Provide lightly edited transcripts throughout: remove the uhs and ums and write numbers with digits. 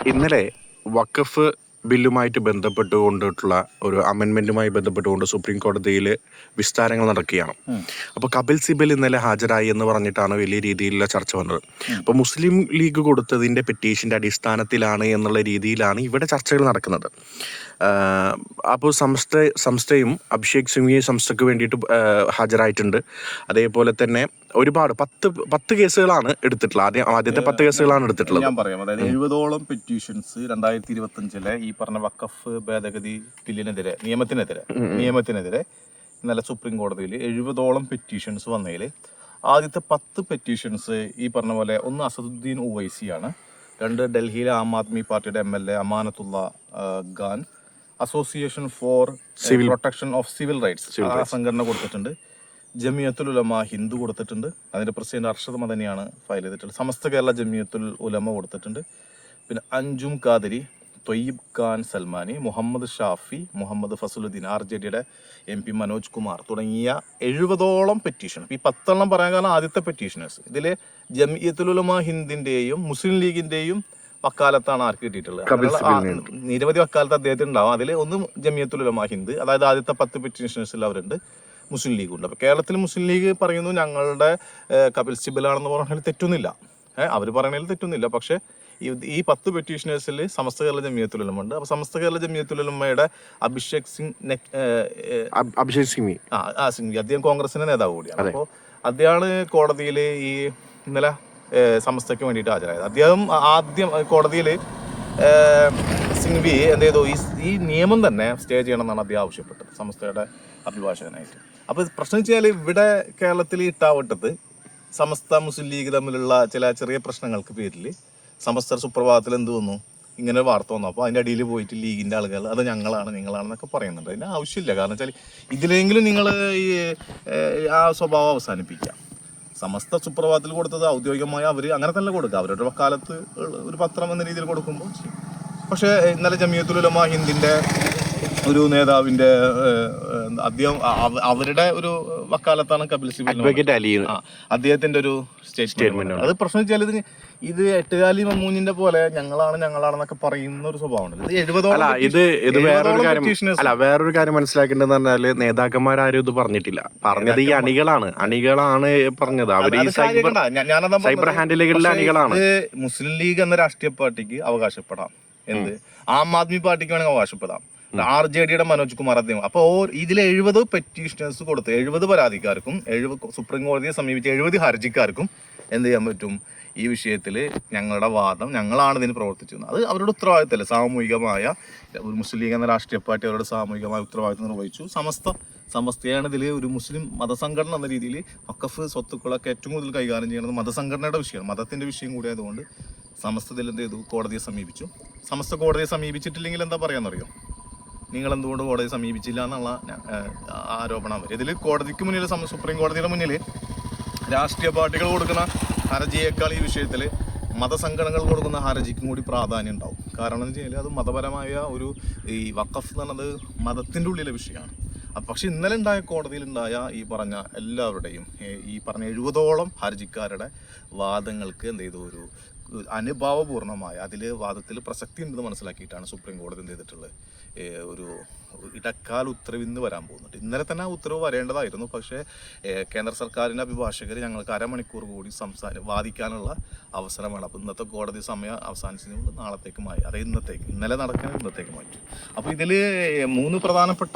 ഇന്നലെ വഖഫ് ബില്ലുമായിട്ട് ബന്ധപ്പെട്ടുകൊണ്ടിട്ടുള്ള ഒരു അമെൻമെൻറ്റുമായി ബന്ധപ്പെട്ടുകൊണ്ട് സുപ്രീം കോടതിയിൽ വിസ്താരങ്ങൾ നടക്കുകയാണ്. അപ്പോൾ കപിൽ സിബൽ ഇന്നലെ ഹാജരായി എന്ന് പറഞ്ഞിട്ടാണ് വലിയ രീതിയിലുള്ള ചർച്ച വന്നത്. അപ്പോൾ മുസ്ലിം ലീഗ് കൊടുത്തതിൻ്റെ പെറ്റീഷൻ്റെ അടിസ്ഥാനത്തിലാണ് എന്നുള്ള രീതിയിലാണ് ഇവിടെ ചർച്ചകൾ നടക്കുന്നത്. അപ്പോൾ സംസ്ഥയും അഭിഷേക് സിംഗ്വി സംസ്ഥയ്ക്ക് വേണ്ടിയിട്ട് ഹാജരായിട്ടുണ്ട്. അതേപോലെ തന്നെ ഒരുപാട് 10 കേസുകളാണ് എടുത്തിട്ടുള്ളത്. ആദ്യത്തെ 10 കേസുകളാണ് എടുത്തിട്ടുള്ളത്. ഞാൻ പറയാം, അതായത് 70ഓളം പെറ്റീഷൻസ് 2025 ഈ പറഞ്ഞ വഖഫ് ഭേദഗതി ബില്ലിനെതിരെ നിയമത്തിനെതിരെ ഇന്നലെ സുപ്രീം കോടതിയിൽ 70ഓളം പെറ്റീഷൻസ് വന്നതിൽ ആദ്യത്തെ 10 പെറ്റീഷൻസ് ഈ പറഞ്ഞ പോലെ ഒന്ന് അസദുദ്ദീൻ ഉവൈസിയാണ്, 2 ഡൽഹിയിലെ ആം ആദ്മി പാർട്ടിയുടെ MLA Amanatullah Khan, association for protection of civil rights ആ സംഘടന കൊടുത്തിട്ടുണ്ട്, ജമിയത്തുൽ ഉലമ ഹിന്ദു കൊടുത്തിട്ടുണ്ട്, അതിൻ്റെ പ്രസിഡന്റ് അർഷദ് മദനിയാണ് ഫയൽ ചെയ്തിട്ടുള്ളത്, സമസ്ത കേരള ജമിയത്തുൽ ഉലമ കൊടുത്തിട്ടുണ്ട്, പിന്നെ അഞ്ജും ഖാദരി, തൊയ്യിബ് ഖാൻ സൽമാനി, മുഹമ്മദ് ഷാഫി, മുഹമ്മദ് ഫസലുദ്ദീൻ, RJD MP മനോജ് കുമാർ തുടങ്ങിയ 70ഓളം പെറ്റീഷൻ. ഈ 10 പറയാൻ കാരണം ആദ്യത്തെ പെറ്റീഷനേഴ്സ് ഇതിൽ ജമിയത്തുൽ ഉലമ ഹിന്ദിന്റെയും മുസ്ലിം ലീഗിന്റെയും വക്കാലത്താണ് ആർക്ക് കിട്ടിയിട്ടുള്ളത്. നിരവധി വക്കാലത്ത് അദ്ദേഹത്തിന് ഉണ്ടാവും. അതിൽ ഒന്ന് ജമിയത്തുൽ ഉലമ ഹിന്ദ്, അതായത് ആദ്യത്തെ 10 പെറ്റീഷനേഴ്സിൽ അവരുണ്ട്. മുസ്ലിം ലീഗ് ഉണ്ട്. അപ്പോൾ കേരളത്തിൽ മുസ്ലിം ലീഗ് പറയുന്നു ഞങ്ങളുടെ കപിൽ സിബലാണെന്ന് പറഞ്ഞാൽ തെറ്റൊന്നുമില്ല, അവർ പറയുന്നതിൽ തെറ്റൊന്നുമില്ല. പക്ഷേ ഈ 10 പെറ്റീഷനേഴ്സിൽ സമസ്ത കേരള ജമിയത്തുൽ ഉലമ ഉണ്ട്. അപ്പോൾ സമസ്ത കേരള ജമിയത്തുൽ ഉലമയുടെ അഭിഷേക് സിംഗ്വി അദ്ദേഹം കോൺഗ്രസിന്റെ നേതാവ് കൂടിയാണ്. അപ്പോൾ അദ്ദേഹമാണ് കോടതിയിൽ ഈ ഇന്നലെ സമസ്തയ്ക്ക് വേണ്ടിയിട്ട് ഹാജരായത്. അദ്ദേഹം ആദ്യം കോടതിയിൽ സിംഗ്വി എന്ത് ചെയ്തു, ഈ നിയമം തന്നെ സ്റ്റേ ചെയ്യണമെന്നാണ് അദ്ദേഹം ആവശ്യപ്പെട്ടത് സമസ്തയുടെ അഭിഭാഷകനായിട്ട്. അപ്പോൾ പ്രശ്നം വെച്ചാൽ ഇവിടെ കേരളത്തിൽ ഇട്ടാവട്ടത്ത് സമസ്ത മുസ്ലിം ലീഗ് തമ്മിലുള്ള ചില ചെറിയ പ്രശ്നങ്ങൾക്ക് പേരിൽ സമസ്ത സുപ്രഭാതത്തിൽ എന്ത് വന്നു, ഇങ്ങനെ വാർത്ത വന്നു. അപ്പോൾ അതിൻ്റെ അടിയിൽ പോയിട്ട് ലീഗിൻ്റെ ആളുകൾ അത് നിങ്ങളാണെന്നൊക്കെ പറയുന്നുണ്ട്. അതിന് ആവശ്യമില്ല. കാരണം വെച്ചാൽ ഇതിലെങ്കിലും നിങ്ങൾ ഈ ആ സ്വഭാവം അവസാനിപ്പിക്കാം. സമസ്ത സുപ്രഭാതത്തിൽ കൊടുത്തത് ഔദ്യോഗികമായി അവർ അങ്ങനെ തന്നെ കൊടുക്കുക, അവരുടെ വക്കാലത്ത് ഒരു പത്രം എന്ന രീതിയിൽ കൊടുക്കുമ്പോൾ. പക്ഷേ ഇന്നലെ ജമിയത്തുൽ ഉലമ ഹിന്ദിൻ്റെ ഒരു നേതാവിൻ്റെ അദ്ദേഹം അവരുടെ ഒരു വക്കാലത്താണ് കപിൽ സിബൽ അദ്ദേഹത്തിന്റെ ഒരു സ്റ്റേറ്റ്മെന്റ്. അത് പ്രശ്നം വെച്ചാൽ ഇത് എട്ടുകാലി മമ്മൂഞ്ഞിന്റെ പോലെ ഞങ്ങളാണെന്നൊക്കെ പറയുന്ന ഒരു സ്വഭാവം. വേറൊരു കാര്യം മനസ്സിലാക്കേണ്ടതെന്ന് പറഞ്ഞാല് നേതാക്കന്മാരും ഇത് പറഞ്ഞിട്ടില്ല, പറഞ്ഞത് ഈ അണികളാണ് പറഞ്ഞത്. അവര് സൈബർ ഹാൻഡിലുകളിലെ അണികളാണ്. മുസ്ലിം ലീഗ് എന്ന രാഷ്ട്രീയ പാർട്ടിക്ക് അവകാശപ്പെടാം, എന്ത് ആം ആദ്മി പാർട്ടിക്ക് വേണമെങ്കിൽ അവകാശപ്പെടാം, RJD മനോജ് കുമാർ അദ്ദേഹം. അപ്പോൾ ഇതിൽ 70 പെറ്റീഷനേഴ്സ് കൊടുത്ത് 70 പരാതിക്കാർക്കും 70 സുപ്രീം കോടതിയെ സമീപിച്ച 70 ഹർജിക്കാർക്കും എന്ത് ചെയ്യാൻ പറ്റും, ഈ വിഷയത്തിൽ ഞങ്ങളുടെ വാദം ഞങ്ങളാണ് ഇതിന് പ്രവർത്തിച്ചിരുന്നത്. അത് അവരുടെ ഉത്തരവാദിത്തമല്ല. സാമൂഹികമായ ഒരു മുസ്ലിം ലീഗ് എന്ന രാഷ്ട്രീയ പാർട്ടി അവരുടെ സാമൂഹികമായ ഉത്തരവാദിത്തം നിർവഹിച്ചു. സമസ്തയാണ് ഇതിൽ ഒരു മുസ്ലിം മതസംഘടന എന്ന രീതിയിൽ വഖഫ് സ്വത്തുക്കളൊക്കെ ഏറ്റവും കൂടുതൽ കൈകാര്യം ചെയ്യുന്നത് മതസംഘടനയുടെ വിഷയമാണ്, മതത്തിൻ്റെ വിഷയം കൂടി ആയതുകൊണ്ട് സമസ്തത്തിൽ എന്ത് ചെയ്തു, കോടതിയെ സമീപിച്ചു. സമസ്ത കോടതിയെ സമീപിച്ചിട്ടില്ലെങ്കിൽ എന്താ പറയാന്നറിയോ, നിങ്ങൾ എന്തുകൊണ്ട് കോടതിയെ സമീപിച്ചില്ല എന്നുള്ള ആരോപണം വരും. ഇതിൽ കോടതിക്ക് മുന്നിൽ സുപ്രീം കോടതിയുടെ മുന്നിൽ രാഷ്ട്രീയ പാർട്ടികൾ കൊടുക്കുന്ന ഹർജിയേക്കാൾ ഈ വിഷയത്തിൽ മതസംഘടനകൾ കൊടുക്കുന്ന ഹർജിക്കും കൂടി പ്രാധാന്യം ഉണ്ടാവും. കാരണം എന്ന് വെച്ച് കഴിഞ്ഞാൽ അത് മതപരമായ ഒരു ഈ വഖഫ് എന്ന് പറയുന്നത് മതത്തിൻ്റെ ഉള്ളിലെ വിഷയമാണ്. പക്ഷെ ഇന്നലെ ഉണ്ടായ കോടതിയിലുണ്ടായ ഈ പറഞ്ഞ എല്ലാവരുടെയും ഈ പറഞ്ഞ 70ഓളം ഹർജിക്കാരുടെ വാദങ്ങൾക്ക് എന്ത് ചെയ്തു, ഒരു അനുഭാവപൂർണമായ അതിൽ വാദത്തിൽ പ്രസക്തി ഉണ്ടെന്ന് മനസ്സിലാക്കിയിട്ടാണ് സുപ്രീം കോടതി എന്ത് ചെയ്തിട്ടുള്ളത്, ഒരു ഇടക്കാല ഉത്തരവ് ഇന്ന് വരാൻ പോകുന്നുണ്ട്. ഇന്നലെ തന്നെ ആ ഉത്തരവ് വരേണ്ടതായിരുന്നു. പക്ഷേ കേന്ദ്ര സർക്കാരിൻ്റെ അഭിഭാഷകർ ഞങ്ങൾക്ക് അരമണിക്കൂർ കൂടി വാദിക്കാനുള്ള അവസരം വേണം. അപ്പോൾ ഇന്നത്തെ കോടതി സമയം അവസാനിച്ചതുകൊണ്ട് നാളത്തേക്ക് മാറ്റി, അതായത് ഇന്നലെ നടക്കാൻ ഇന്നത്തേക്ക് മാറ്റി. അപ്പോൾ ഇതിൽ 3 പ്രധാനപ്പെട്ട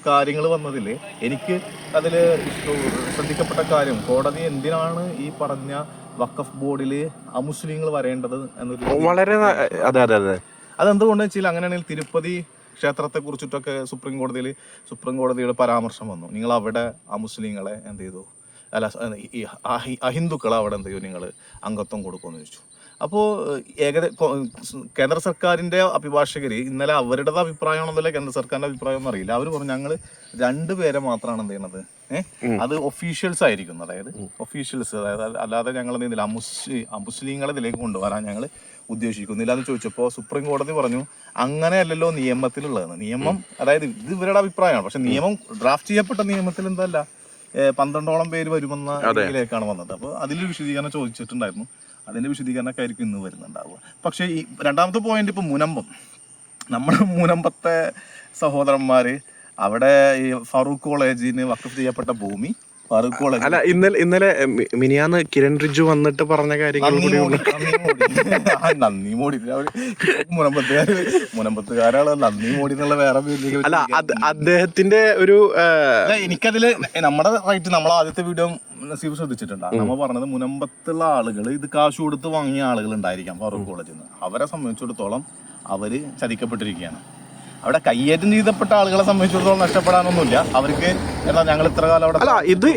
കാര്യങ്ങൾ വന്നതിൽ എനിക്ക് അതിൽ ശ്രദ്ധിക്കപ്പെട്ട കാര്യം, കോടതി എന്തിനാണ് ഈ പറഞ്ഞ വഖഫ് ബോർഡിൽ അമുസ്ലിങ്ങൾ വരേണ്ടത് എന്നൊരു വളരെ അതെന്തുകൊണ്ടെന്ന് വെച്ചാൽ അങ്ങനെയാണെങ്കിൽ തിരുപ്പതി ക്ഷേത്രത്തെ കുറിച്ചിട്ടൊക്കെ സുപ്രീം കോടതിയുടെ പരാമർശം വന്നു. നിങ്ങൾ അവിടെ അമുസ്ലിങ്ങളെ എന്ത് ചെയ്തു, ഈ അഹിന്ദുക്കളെ അവിടെ എന്ത് ചെയ്യും, നിങ്ങൾ അംഗത്വം കൊടുക്കുമെന്ന് ചോദിച്ചു. അപ്പോൾ കേന്ദ്ര സർക്കാരിൻ്റെ അഭിഭാഷകർ ഇന്നലെ അവരുടെ അഭിപ്രായമാണെന്നല്ല കേന്ദ്ര സർക്കാരിൻ്റെ അഭിപ്രായം ഒന്നും അറിയില്ല. അവർ പറഞ്ഞു ഞങ്ങൾ 2 പേരെ മാത്രമാണ് എന്ത് ചെയ്യണത്, അത് ഒഫീഷ്യൽസ് ആയിരിക്കും, അതായത് ഒഫീഷ്യൽസ്, അതായത് അല്ലാതെ ഞങ്ങൾ എന്ത് ചെയ്യുന്നില്ല അമുസ്ലിങ്ങളെ ഇതിലേക്ക് കൊണ്ടുവരാൻ ഞങ്ങൾ ഉദ്ദേശിക്കുന്നില്ല എന്ന് ചോദിച്ചപ്പോൾ സുപ്രീം കോടതി പറഞ്ഞു അങ്ങനെയല്ലല്ലോ നിയമത്തിലുള്ളതെന്ന്. നിയമം അതായത് ഇത് ഇവരുടെ അഭിപ്രായമാണ്, പക്ഷെ നിയമം ഡ്രാഫ്റ്റ് ചെയ്യപ്പെട്ട നിയമത്തിൽ എന്തല്ല 12ഓളം പേര് വരുമെന്ന രീതിയിലേക്കാണ് വന്നത്. അപ്പോൾ അതിൽ വിശദീകരണം ചോദിച്ചിട്ടുണ്ടായിരുന്നു. അതിന്റെ വിശദീകരണമൊക്കെ ആയിരിക്കും ഇന്ന് വരുന്നുണ്ടാവുക. പക്ഷേ ഈ രണ്ടാമത്തെ പോയിന്റ് ഇപ്പൊ മുനമ്പം, നമ്മുടെ മുനമ്പത്തെ സഹോദരന്മാര് അവിടെ ഈ ഫറൂഖ് കോളേജിന് വഖഫ് ചെയ്യപ്പെട്ട ഭൂമി ഫറൂഖ് കോളേജ് അല്ല ഇന്നലെ മിനിയാന്ന് കിരൺ റിജ്ജു വന്നിട്ട് പറഞ്ഞ കാര്യങ്ങൾ നന്ദി മോടി മുനമ്പത്തുകാരാണ് നന്ദി മോടി എന്നുള്ള വേറെ അല്ല അദ്ദേഹത്തിന്റെ ഒരു എനിക്കതില് നമ്മുടെ റൈറ്റ് നമ്മൾ ആദ്യത്തെ വീഡിയോ നസീബ് ശ്രദ്ധിച്ചിട്ടുണ്ട്. നമ്മൾ പറഞ്ഞത് മുനമ്പത്തുള്ള ആളുകൾ ഇത് കാശ് കൊടുത്ത് വാങ്ങിയ ആളുകൾ ഉണ്ടായിരിക്കാം ഫറൂഖ് കോളേജിൽ നിന്ന്. അവരെ സംബന്ധിച്ചിടത്തോളം അവര് ചതിക്കപ്പെട്ടിരിക്കുകയാണ്. അവിടെ കയ്യേറ്റം ചെയ്തപ്പെട്ട ആളുകളെ സംബന്ധിച്ചിടത്തോളം നഷ്ടപ്പെടാനൊന്നുമില്ല. അവർക്ക് എന്താ ഞങ്ങൾ ഇത്ര കാലം അവിടെ അല്ല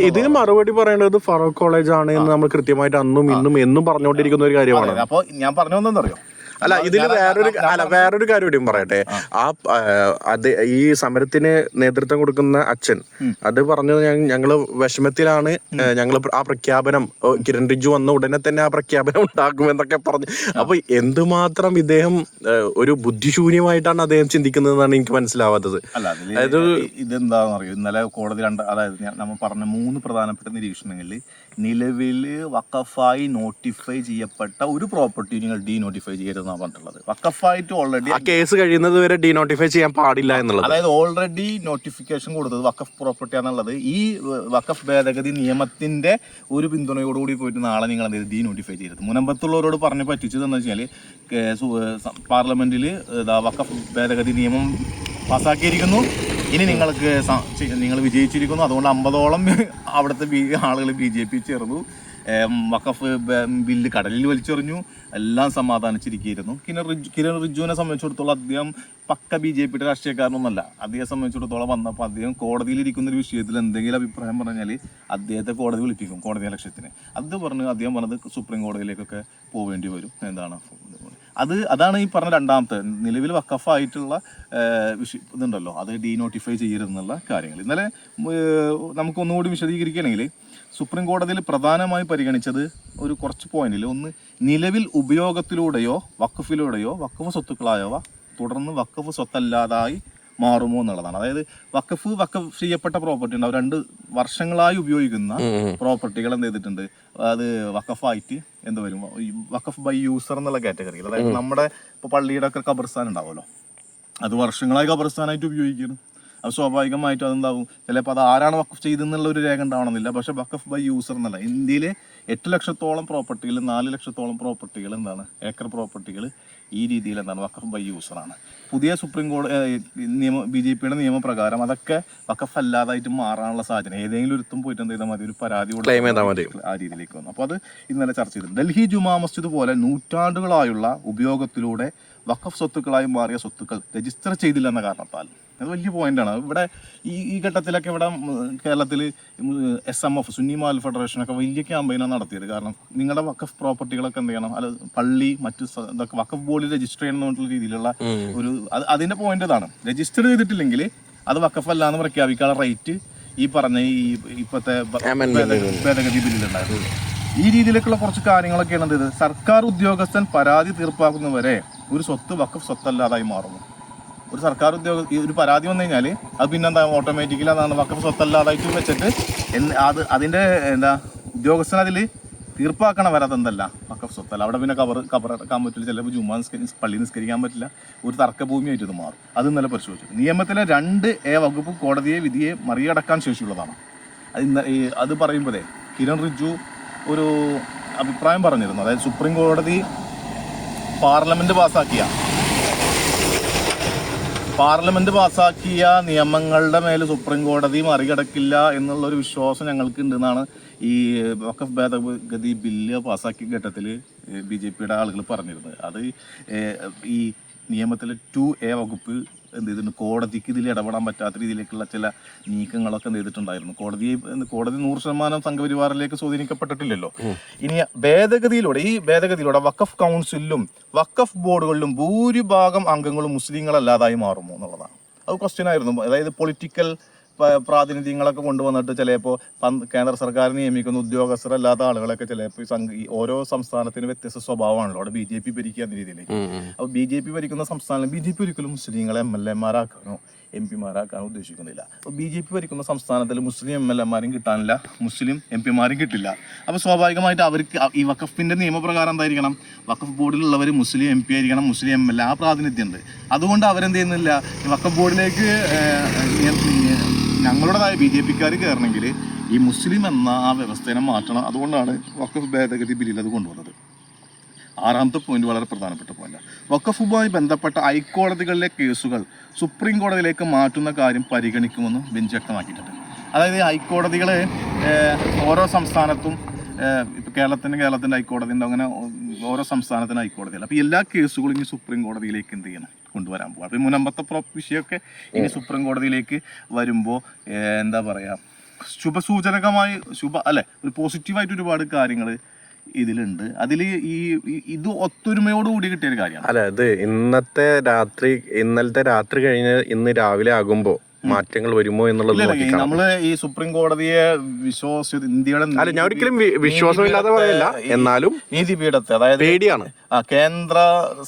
ഇതിന് മറുപടി പറയേണ്ടത് ഫറൂഖ് കോളേജ് ആണ് എന്ന് നമ്മൾ കൃത്യമായിട്ട് അന്നും ഇന്നും എന്നും പറഞ്ഞുകൊണ്ടിരിക്കുന്ന ഒരു കാര്യമാണ്. അപ്പൊ ഞാൻ പറഞ്ഞതെന്നറിയോ, അല്ല ഇതിൽ വേറൊരു കാര്യം കൂടി പറയട്ടെ. അത് ഈ സമരത്തിന് നേതൃത്വം കൊടുക്കുന്ന അച്ഛൻ അത് പറഞ്ഞത് ഞങ്ങള് വിഷമത്തിലാണ്, ഞങ്ങൾ ആ പ്രഖ്യാപനം കിരൺ റിജ്ജു വന്ന ഉടനെ തന്നെ ആ പ്രഖ്യാപനം ഉണ്ടാക്കുമെന്നൊക്കെ പറഞ്ഞു. അപ്പൊ എന്തുമാത്രം ഇദ്ദേഹം ഒരു ബുദ്ധിശൂന്യമായിട്ടാണ് അദ്ദേഹം ചിന്തിക്കുന്നതെന്നാണ് എനിക്ക് മനസ്സിലാവാത്തത്. അതായത് ഇതെന്താന്ന് അറിയോ, ഇന്നലെ കോടതി അതായത് നമ്മൾ പറഞ്ഞ 3 പ്രധാനപ്പെട്ട നിരീക്ഷണങ്ങളിൽ നിലവില് വഖഫായി നോട്ടിഫൈ ചെയ്യപ്പെട്ട ഒരു പ്രോപ്പർട്ടി നിങ്ങൾ ഡീനോട്ടിഫൈ ചെയ്യരുതെന്നാണ് പറഞ്ഞിട്ടുള്ളത്. വഖഫായിട്ട് ഓൾറെഡി ആ കേസ് കഴിയുന്നത് വരെ ഡീനോട്ടിഫൈ ചെയ്യാൻ പാടില്ല എന്നുള്ളത്. അതായത് ഓൾറെഡി നോട്ടിഫിക്കേഷൻ കൊടുത്തത് വഖഫ് പ്രോപ്പർട്ടി ആണെന്നുള്ളത് ഈ വഖഫ് ഭേദഗതി നിയമത്തിന്റെ ഒരു പിന്തുണയോടുകൂടി പോയിട്ട് നാളെ നിങ്ങൾ എന്ത് ഡീനോട്ടിഫൈ ചെയ്യരുത്. മുനമ്പത്തുള്ളവരോട് പറഞ്ഞ് പറ്റിച്ചത് എന്ന് വെച്ചാൽ പാർലമെന്റിൽ വഖഫ് ഭേദഗതി നിയമം പാസ്സാക്കിയിരിക്കുന്നു, ഇനി നിങ്ങൾ വിജയിച്ചിരിക്കുന്നു, അതുകൊണ്ട് 50ഓളം അവിടുത്തെ ആളുകൾ BJP ചേർന്നു, വഖഫ് ബില്ല് കടലിൽ വലിച്ചെറിഞ്ഞു, എല്ലാം സമാധാനിച്ചിരിക്കുകയായിരുന്നു. കിരൺ റിജ്ജുവിനെ സംബന്ധിച്ചിടത്തോളം അദ്ദേഹം പക്ക BJPയുടെ രാഷ്ട്രീയക്കാരനൊന്നുമല്ല. അദ്ദേഹത്തെ സംബന്ധിച്ചിടത്തോളം വന്നപ്പോൾ അദ്ദേഹം കോടതിയിലിരിക്കുന്ന ഒരു വിഷയത്തിൽ എന്തെങ്കിലും അഭിപ്രായം പറഞ്ഞാൽ അദ്ദേഹത്തെ കോടതി വിളിപ്പിക്കും, കോടതി ലക്ഷ്യത്തിന്. അത് പറഞ്ഞ് അദ്ദേഹം പറഞ്ഞത് സുപ്രീം കോടതിയിലേക്കൊക്കെ പോവേണ്ടി വരും. എന്താണ് അതാണ് ഈ പറഞ്ഞ രണ്ടാമത്തെ നിലവിൽ വഖഫായിട്ടുള്ള ഇതുണ്ടല്ലോ, അത് ഡീനോട്ടിഫൈ ചെയ്യരുതെന്നുള്ള കാര്യങ്ങൾ. ഇന്നലെ നമുക്ക് ഒന്നുകൂടി വിശദീകരിക്കുകയാണെങ്കിൽ സുപ്രീം കോടതിയിൽ പ്രധാനമായി പരിഗണിച്ചത് ഒരു കുറച്ച് പോയിന്റിൽ ഒന്ന്, നിലവിൽ ഉപയോഗത്തിലൂടെയോ വഖഫിലൂടെയോ വഖഫ് സ്വത്തുക്കളായവ തുടർന്ന് വഖഫ് സ്വത്തല്ലാതായി മാറുമോ എന്നുള്ളതാണ്. അതായത് വഖഫ് ചെയ്യപ്പെട്ട പ്രോപ്പർട്ടി ഉണ്ടാവും, 2 വർഷങ്ങളായി ഉപയോഗിക്കുന്ന പ്രോപ്പർട്ടികൾ എന്ത് ചെയ്തിട്ടുണ്ട്, അത് വഖഫായിട്ട് എന്ത് വരും, വഖഫ് ബൈ യൂസർ എന്നുള്ള കാറ്റഗറിയിൽ. അതായത് നമ്മുടെ ഇപ്പോൾ പള്ളിയുടെ ഒക്കെ ഖബർസ്ഥാൻ ഉണ്ടാവുമല്ലോ, അത് വർഷങ്ങളായി ഖബർസ്ഥാനായിട്ട് ഉപയോഗിക്കുന്നു. അത് സ്വാഭാവികമായിട്ടും അതെന്താവും, ചിലപ്പോൾ അത് ആരാണ് വഖഫ് ചെയ്തെന്നുള്ള ഒരു രേഖ ഉണ്ടാവണമെന്നില്ല. പക്ഷെ വഖഫ് ബൈ യൂസർ എന്നല്ല, ഇന്ത്യയിലെ 8 ലക്ഷത്തോളം പ്രോപ്പർട്ടികൾ 4 ലക്ഷത്തോളം പ്രോപ്പർട്ടികൾ എന്താണ് ഏക്കർ പ്രോപ്പർട്ടികൾ ഈ രീതിയിൽ എന്താണ് വഖഫ് ബൈ യൂസറാണ്. പുതിയ സുപ്രീം കോടതി BJPയുടെ നിയമപ്രകാരം അതൊക്കെ വഖഫ് അല്ലാതായിട്ട് മാറാനുള്ള സാധ്യത ഏതെങ്കിലും ഒരുത്തും പോയിട്ട് എന്ത് ചെയ്താൽ മതി, ഒരു പരാതി ആ രീതിയിലേക്ക് വന്നു. അപ്പോൾ അത് ഇന്നലെ ചർച്ച ചെയ്തു. ഡൽഹി ജുമാ മസ്ജിദ് പോലെ നൂറ്റാണ്ടുകളായുള്ള ഉപയോഗത്തിലൂടെ വഖഫ് സ്വത്തുക്കളായി മാറിയ സ്വത്തുക്കൾ രജിസ്റ്റർ ചെയ്തില്ല എന്ന കാരണത്താൽ, അത് വലിയ പോയിന്റാണ്. ഇവിടെ ഈ ഘട്ടത്തിലൊക്കെ ഇവിടെ കേരളത്തിൽ SMF സുന്നി മാൽ ഫെഡറേഷനൊക്കെ വലിയ ക്യാമ്പയിനാണ് നടത്തിയത്. കാരണം നിങ്ങളുടെ വഖഫ് പ്രോപ്പർട്ടികളൊക്കെ എന്ത് ചെയ്യണം, അത് പള്ളി മറ്റു ഇതൊക്കെ വഖഫ് ബോർഡിൽ രജിസ്റ്റർ ചെയ്യണം എന്നുള്ള രീതിയിലുള്ള ഒരു അതിന്റെ പോയിന്റ് ഇതാണ്. രജിസ്റ്റർ ചെയ്തിട്ടില്ലെങ്കിൽ അത് വഖഫ് അല്ല എന്ന് പ്രഖ്യാപിക്കാനുള്ള റൈറ്റ് ഈ പറഞ്ഞ ഈ ഇപ്പോഴത്തെ ഭേദഗതി ബില്ലിലുണ്ടായത്. ഈ രീതിയിലേക്കുള്ള കുറച്ച് കാര്യങ്ങളൊക്കെയാണ് എന്ത് ചെയ്ത്, സർക്കാർ ഉദ്യോഗസ്ഥൻ പരാതി തീർപ്പാക്കുന്നവരെ ഒരു സ്വത്ത് വഖഫ് സ്വത്തല്ലാതായി മാറുന്നു. ഒരു സർക്കാർ ഒരു പരാതി വന്നു കഴിഞ്ഞാൽ അത് പിന്നെന്താ ഓട്ടോമാറ്റിക്കലി അതാണ് വഖഫ് സ്വത്തല്ലാതായിട്ട് വെച്ചിട്ട് അതിന്റെ ഉദ്യോഗസ്ഥൻ അതിൽ തീർപ്പാക്കണം വരെ അതെന്തല്ല വഖഫ് സ്വത്തല്ല. അവിടെ പിന്നെ കബറക്കാൻ പറ്റില്ല, ചിലപ്പോൾ ജുമാ പള്ളി നിസ്കരിക്കാൻ പറ്റില്ല, ഒരു തർക്കഭൂമിയായിട്ട് ഇത് മാറും. അത് ഇന്നലെ പരിശോധിച്ചു. നിയമത്തിലെ 2A വകുപ്പ് കോടതിയെ വിധിയെ മറികടക്കാൻ ശേഷിയുള്ളതാണ്. അത് പറയുമ്പോഴേ കിരൺ റിജ്ജു ഒരു അഭിപ്രായം പറഞ്ഞിരുന്നു. അതായത് സുപ്രീം കോടതി പാർലമെന്റ് പാസ്സാക്കിയ നിയമങ്ങളുടെ മേൽ സുപ്രീം കോടതി മറികടക്കില്ല എന്നുള്ളൊരു വിശ്വാസം ഞങ്ങൾക്ക് ഉണ്ടെന്നാണ് ഈ വഖഫ് ഭേദഗതി ബില്ല് പാസ്സാക്കിയ ഘട്ടത്തിൽ BJPയുടെ ആളുകൾ പറഞ്ഞിരുന്നത്. അത് ഈ നിയമത്തിലെ 2A വകുപ്പ് എന്ത് ചെയ്തിട്ടുണ്ട്, കോടതിക്ക് ഇതിൽ ഇടപെടാൻ പറ്റാത്ത രീതിയിലേക്കുള്ള ചില നീക്കങ്ങളൊക്കെ എന്ത് ചെയ്തിട്ടുണ്ടായിരുന്നു. കോടതി 100% സംഘപരിവാറിലേക്ക് സ്വാധീനിക്കപ്പെട്ടിട്ടില്ലല്ലോ. ഇനി ഈ ഭേദഗതിയിലൂടെ വഖഫ് കൗൺസിലും വഖഫ് ബോർഡുകളിലും ഭൂരിഭാഗം അംഗങ്ങളും മുസ്ലിങ്ങളല്ലാതായി മാറുമോ എന്നുള്ളതാണ്. അത് ക്വസ്റ്റ്യൻ ആയിരുന്നു. അതായത് പൊളിറ്റിക്കൽ പ്രാതിനിധ്യങ്ങളൊക്കെ കൊണ്ടുവന്നിട്ട് ചിലപ്പോൾ കേന്ദ്ര സർക്കാർ നിയമിക്കുന്ന ഉദ്യോഗസ്ഥരല്ലാത്ത ആളുകളൊക്കെ ചിലപ്പോൾ ഓരോ സംസ്ഥാനത്തിന് വ്യത്യസ്ത സ്വഭാവമാണല്ലോ. അവിടെ BJP ഭരിക്കുക എന്ന രീതിയിലേക്ക്. അപ്പോൾ BJP ഭരിക്കുന്ന സംസ്ഥാനങ്ങളിൽ BJP ഒരിക്കലും മുസ്ലിങ്ങളെ MLA മാരാക്കാനോ MP ഉദ്ദേശിക്കുന്നില്ല. അപ്പോൾ BJP ഭരിക്കുന്ന സംസ്ഥാനത്തിൽ മുസ്ലിം MLA-മാരും കിട്ടാനില്ല, മുസ്ലിം MP-മാരും കിട്ടില്ല. അപ്പോൾ സ്വാഭാവികമായിട്ട് അവർക്ക് ഈ വഖഫിൻ്റെ നിയമപ്രകാരം എന്തായിരിക്കണം, വഖഫ് ബോർഡിലുള്ളവർ മുസ്ലിം MP ആയിരിക്കണം, മുസ്ലിം MLA ആ പ്രാതിനിധ്യമുണ്ട്. അതുകൊണ്ട് അവരെന്ത് ചെയ്യുന്നില്ല, വഖഫ് ബോർഡിലേക്ക് ഞങ്ങളുടേതായ BJP-ക്കാർ കയറണമെങ്കിൽ ഈ മുസ്ലിം എന്ന ആ വ്യവസ്ഥയെ മാറ്റണം. അതുകൊണ്ടാണ് വഖഫ് ഭേദഗതി ബില്ലിൽ അത് കൊണ്ടുവന്നത്. 6ാമത്തെ പോയിന്റ് വളരെ പ്രധാനപ്പെട്ട പോയിന്റ്. വഖഫുമായി ബന്ധപ്പെട്ട ഹൈക്കോടതികളിലെ കേസുകൾ സുപ്രീം കോടതിയിലേക്ക് മാറ്റുന്ന കാര്യം പരിഗണിക്കുമെന്ന് ബെഞ്ച് വ്യക്തമാക്കിയിട്ടുണ്ട്. അതായത് ഹൈക്കോടതികൾ ഓരോ സംസ്ഥാനത്തും ഇപ്പോൾ കേരളത്തിൻ്റെ ഹൈക്കോടതി ഉണ്ട്, അങ്ങനെ ഓരോ സംസ്ഥാനത്തിന് ഹൈക്കോടതിയല്ല. അപ്പോൾ എല്ലാ കേസുകളും ഇനി സുപ്രീം കോടതിയിലേക്ക് എന്ത് ചെയ്യണം, കൊണ്ടുവരാൻ പോകും. അപ്പോൾ മുനമ്പത്തെ വിഷയമൊക്കെ ഇനി സുപ്രീം കോടതിയിലേക്ക് വരുമ്പോൾ എന്താ പറയുക, ശുഭസൂചനകമായി ഒരു പോസിറ്റീവായിട്ട് ഒരുപാട് കാര്യങ്ങൾ ഇതിലുണ്ട്. അതിൽ ഇത് ഒത്തൊരുമയോടുകൂടി കിട്ടിയ ഒരു കാര്യമാണ്. അല്ല, ഇത് ഇന്നലത്തെ രാത്രി കഴിഞ്ഞ് ഇന്ന് രാവിലെ ആകുമ്പോൾ മാറ്റങ്ങൾ വരുമോ എന്നുള്ളത് നമ്മള് ഈ സുപ്രീം കോടതിയെ ഇന്ത്യയുടെ അല്ല, ഞാൻ ഒരിക്കലും വിശ്വാസമില്ലാതെ പറയില്ല, എന്നാലും നീതിപീഠത്തെ, അതായത് പേടിയാണ്. കേന്ദ്ര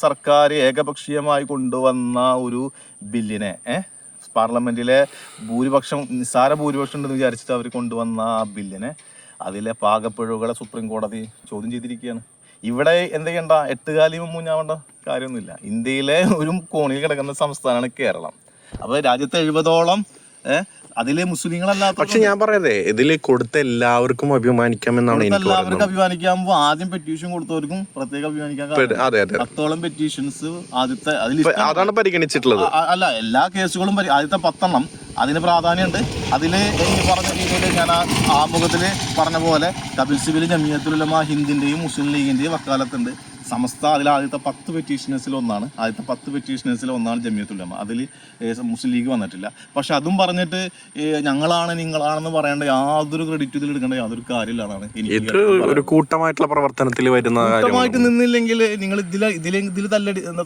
സർക്കാർ ഏകപക്ഷീയമായി കൊണ്ടുവന്ന ഒരു ബില്ലിനെ പാർലമെന്റിലെ നിസ്സാര ഭൂരിപക്ഷം ഉണ്ടെന്ന് വിചാരിച്ചിട്ട് അവർ കൊണ്ടുവന്ന ആ ബില്ലിനെ, അതിലെ പാകപ്പിഴവുകളെ സുപ്രീം കോടതി ചോദ്യം ചെയ്തിരിക്കുകയാണ്. ഇവിടെ എന്ത് ചെയ്യണ്ട, എട്ടുകാലിയും മുന്നാവേണ്ട കാര്യമൊന്നുമില്ല. ഇന്ത്യയിലെ ഒരു കോണിൽ കിടക്കുന്ന സംസ്ഥാനമാണ് കേരളം. അപ്പോൾ രാജ്യത്തെ 70ഓളം അതിലെ മുസ്ലിങ്ങളല്ലാത്ത, പക്ഷെ ഞാൻ പറയതേ, ഇതിൽ കൊടുത്ത എല്ലാവർക്കും അഭിമാനിക്കാമെന്നാണ് എനിക്ക് എല്ലാവർക്കും അഭിമാനിക്കാകുമ്പോൾ ആദ്യം പെറ്റീഷൻ കൊടുത്തവർക്കും പ്രത്യേകം അഭിമാനിക്കാൻ. 10ഓളം പെറ്റീഷൻസ് ആദ്യത്തെ അതാണ് പരിഗണിച്ചിട്ടുള്ളത്. അല്ല, എല്ലാ കേസുകളും ആദ്യത്തെ 10 അതിന് പ്രാധാന്യമുണ്ട്. അതിൽ എനിക്ക് പറഞ്ഞ രീതിയിൽ ഞാൻ ആമുഖത്തിൽ പറഞ്ഞ പോലെ കപിൽ സിബിൽ, ജമിയത്തുൽ ഉലമ ഹിന്ദിന്റെയും മുസ്ലിം ലീഗിന്റെയും വക്കാലത്തുണ്ട്. സമസ്ത അതിൽ ആദ്യത്തെ 10 പെറ്റീഷനേഴ്സിൽ ഒന്നാണ് ജമിയത്തുൽ ഉലമ. അതിൽ മുസ്ലിം ലീഗ് വന്നിട്ടില്ല. പക്ഷെ അതും പറഞ്ഞിട്ട് ഞങ്ങളാണ് നിങ്ങളാണെന്ന് പറയേണ്ട യാതൊരു ക്രെഡിറ്റ് ഇതിൽ എടുക്കേണ്ട യാതൊരു കാര്യമില്ലാണ് എനിക്ക്. ഒരു കൂട്ടമായിട്ടുള്ള പ്രവർത്തനത്തിൽ വരുന്ന കൂട്ടമായിട്ട് നിന്നില്ലെങ്കിൽ നിങ്ങൾ ഇതിൽ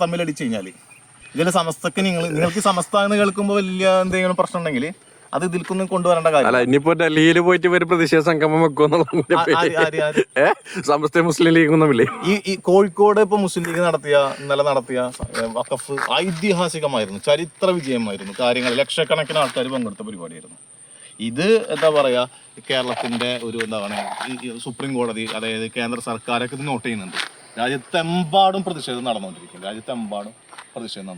തമ്മിലടിച്ചു കഴിഞ്ഞാൽ ഇതിലെ സമസ്തക്ക് നിങ്ങൾക്ക് സമസ്ത എന്ന് കേൾക്കുമ്പോൾ വലിയ എന്തെങ്കിലും പ്രശ്നം ഉണ്ടെങ്കിൽ അത് ഇതിൽക്കൊന്നും കൊണ്ടുവരേണ്ട കാര്യം. ഇനിയിപ്പോ ഡൽഹിയിൽ പോയിട്ട് ഇവര് പ്രതിഷേധ സംഗമം വെക്കുമെന്നുള്ള സമസ്ത മുസ്ലിം ലീഗ് ഒന്നുമില്ലേ. ഈ കോഴിക്കോട് ഇപ്പൊ മുസ്ലിം ലീഗ് ഇന്നലെ നടത്തിയ വഖഫ് ഐതിഹാസികമായിരുന്നു, ചരിത്ര വിജയമായിരുന്നു. കാര്യങ്ങൾ ലക്ഷക്കണക്കിന് ആൾക്കാർ പങ്കെടുത്ത പരിപാടിയായിരുന്നു. ഇത് എന്താ പറയാ, കേരളത്തിന്റെ ഒരു എന്താ പറയുക, സുപ്രീം കോടതി, അതായത് കേന്ദ്ര സർക്കാരൊക്കെ ഇത് നോട്ട് ചെയ്യുന്നുണ്ട്. രാജ്യത്തെമ്പാടും പ്രതിഷേധം നടന്നുകൊണ്ടിരിക്കും.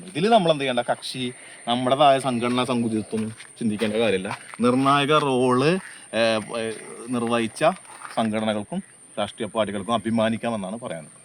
ഇതിൽ നമ്മൾ എന്ത് ചെയ്യേണ്ട, കക്ഷി നമ്മുടേതായ സംഘടനാ സങ്കുചിതത്വം ചിന്തിക്കേണ്ട കാര്യമില്ല. നിർണായക റോള് നിർവഹിച്ച സംഘടനകൾക്കും രാഷ്ട്രീയ പാർട്ടികൾക്കും അഭിമാനിക്കാമെന്നാണ് പറയാനുള്ളത്.